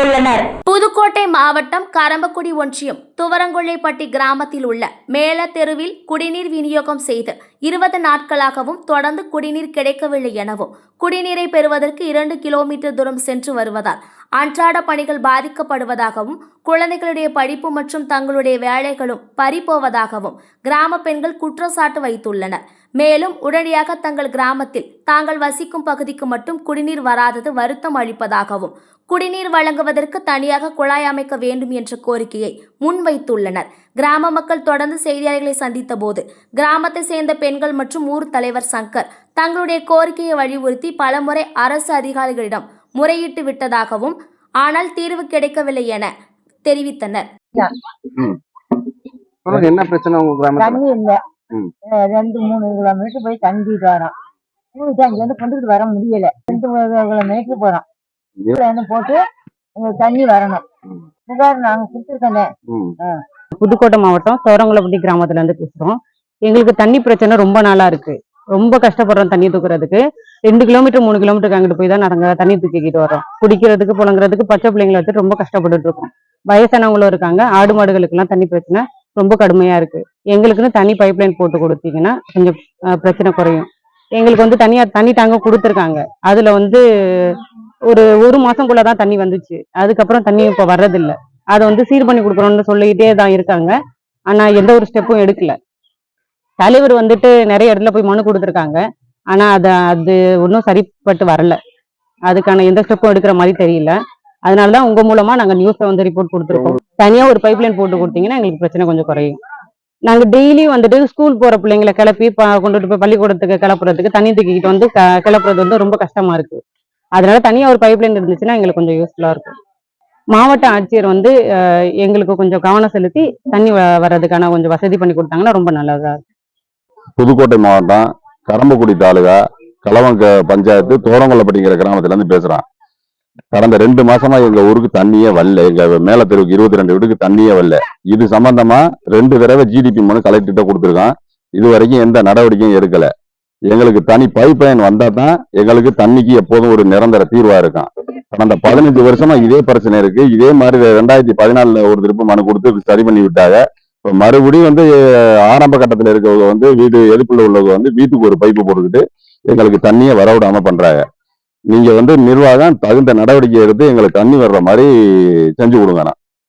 தெரிவித்துள்ளனர். புதுக்கோட்டை மாவட்டம் கரம்பக்குடி ஒன்றியம் துவரங்கொள்ளைப்பட்டி கிராமத்தில் உள்ள மேல தெருவில் குடிநீர் விநியோகம் செய்து 20 நாட்களாகவும் தொடர்ந்து குடிநீர் கிடைக்கவில்லை எனவும், குடிநீரை பெறுவதற்கு 2 கிலோமீட்டர் தூரம் சென்று வருவதால் அன்றாட பணிகள் பாதிக்கப்படுவதாகவும், குழந்தைகளுடைய படிப்பு மற்றும் தங்களுடைய வேலைகளும் பறிபோவதாகவும் கிராம பெண்கள் குற்றச்சாட்டு வைத்துள்ளனர். மேலும் உடனடியாக தங்கள் கிராமத்தில் தாங்கள் வசிக்கும் பகுதிக்கு மட்டும் குடிநீர் வராதது வருத்தம் அளிப்பதாகவும், குடிநீர் வழங்குவதற்கு தனியாக குழாய் அமைக்க வேண்டும் என்ற கோரிக்கையை முன்வைத்துள்ளனர். கிராம மக்கள் தொடர்ந்து செய்தியாளர்களை சந்தித்த போது கிராமத்தை சேர்ந்த பெண்கள் மற்றும் ஊர் தலைவர் சங்கர் தங்களுடைய கோரிக்கையை வலியுறுத்தி பலமுறை அரசு அதிகாரிகளிடம் முறையிட்டு விட்டதாகவும், ஆனால் தீர்வு கிடைக்கவில்லை என தெரிவித்தனர். என்ன பிரச்சனை உங்க கிராமத்துல? தண்ணி இல்ல. 2-3 கிலோமீட்டர் போய் தங்கிட்டு வரோம். அங்கிருந்து கொண்டுட்டு வர முடியல. 2 கிலோமீட்டர் போறோம். போட்டு தண்ணி வரணும். நாங்க கொடுத்துருக்கோம். புதுக்கோட்டை மாவட்டம் சோரங்குளப்பட்டி கிராமத்துல இருந்து பேசுறோம். எங்களுக்கு தண்ணி பிரச்சனை ரொம்ப நாளா இருக்கு. ரொம்ப கஷ்டப்படுறோம் தண்ணி தூக்குறதுக்கு. 2 கிலோமீட்டர் 3 கிலோமீட்டருக்கு அங்கிட்டு போய் தான் நாங்க தண்ணி தூக்கிக்கிட்டு வரோம். குடிக்கிறதுக்கு புழங்குறதுக்கு பச்சை பிள்ளைங்களை வச்சு ரொம்ப கஷ்டப்பட்டுட்டு இருக்கோம். வயசானவங்களும் இருக்காங்க. ஆடு மாடுகளுக்கு எல்லாம் தண்ணி பிரச்சனை ரொம்ப கடுமையா இருக்கு. எங்களுக்குன்னு தனி பைப் லைன் போட்டு கொடுத்தீங்கன்னா கொஞ்சம் பிரச்சனை குறையும். எங்களுக்கு வந்து தனி தாங்க கொடுத்துருக்காங்க. அதுல வந்து ஒரு மாசம்குள்ளதான் தண்ணி வந்துச்சு. அதுக்கப்புறம் தண்ணி இப்ப வர்றதில்லை. அதை வந்து சீர் பண்ணி கொடுக்குறோம்னு சொல்லிக்கிட்டே தான் இருக்காங்க. ஆனா எந்த ஒரு ஸ்டெப்பும் எடுக்கல. தலைவர் வந்துட்டு நிறைய இடத்துல போய் மனு கொடுத்துருக்காங்க. ஆனா அது ஒன்றும் சரிப்பட்டு வரல. அதுக்கான எந்த ஸ்டெப்பும் எடுக்கிற மாதிரி தெரியல. அதனாலதான் உங்க மூலமா நாங்க நியூஸ்ல வந்து ரிப்போர்ட் கொடுத்துருக்கோம். தனியா ஒரு பைப் லைன் போட்டு கொடுத்தீங்கன்னா எங்களுக்கு பிரச்சனை கொஞ்சம் குறையும். நாங்க டெய்லி வந்துட்டு ஸ்கூல் போற பிள்ளைங்களை கிளப்பி கொண்டுட்டு போய் பள்ளிக்கூடத்துக்கு கிளப்புறதுக்கு தண்ணி தூக்கிக்கிட்டு வந்து கிளப்புறது வந்து ரொம்ப கஷ்டமா இருக்கு. அதனால தனியா ஒரு பைப் லைன் இருந்துச்சுன்னா எங்களுக்கு கொஞ்சம் யூஸ்ஃபுல்லா இருக்கும். மாவட்ட ஆட்சியர் வந்து எங்களுக்கு கொஞ்சம் கவனம் செலுத்தி தண்ணி வர்றதுக்கான கொஞ்சம் வசதி பண்ணி கொடுத்தாங்கன்னா ரொம்ப நல்லதா இருக்கும். புதுக்கோட்டை மாவட்டம் கரம்பக்குடி தாலுகா களவங்க பஞ்சாயத்து தோரங்கொல்லப்பட்டிங்கிற கிராமத்துல இருந்து பேசுறான். கடந்த 2 மாசமா எங்க ஊருக்கு தண்ணியே வரல. எங்க மேல தெருவுக்கு 22 வீட்டுக்கு தண்ணியே வரல. இது சம்பந்தமா 2 தடவை ஜிடிபி மனு கலெக்டர்கிட்ட கொடுத்துருக்கான். இது வரைக்கும் எந்த நடவடிக்கையும் எடுக்கல. எங்களுக்கு தனி பைப் லைன் வந்தா தான் எங்களுக்கு தண்ணிக்கு எப்போதும் ஒரு நிரந்தர தீர்வா இருக்கும். கடந்த 15 வருஷமா இதே பிரச்சனை இருக்கு. இதே மாதிரி 2014 ஒரு திருப்பி மனு கொடுத்து சரி பண்ணி விட்டாங்க. இப்ப மறுபடியும் வந்து ஆரம்ப கட்டத்துல இருக்கவங்க வந்து வீடு எதிர்ப்புள்ள உள்ளவங்க வந்து வீட்டுக்கு ஒரு பைப்பு போட்டுக்கிட்டு எங்களுக்கு தண்ணியை வரவிடாம பண்றாங்க. நீங்க வந்து நிர்வாகம் தகுந்த நடவடிக்கை எடுத்து எங்களுக்கு தண்ணி வர்ற மாதிரி செஞ்சு கொடுங்கண்ணா.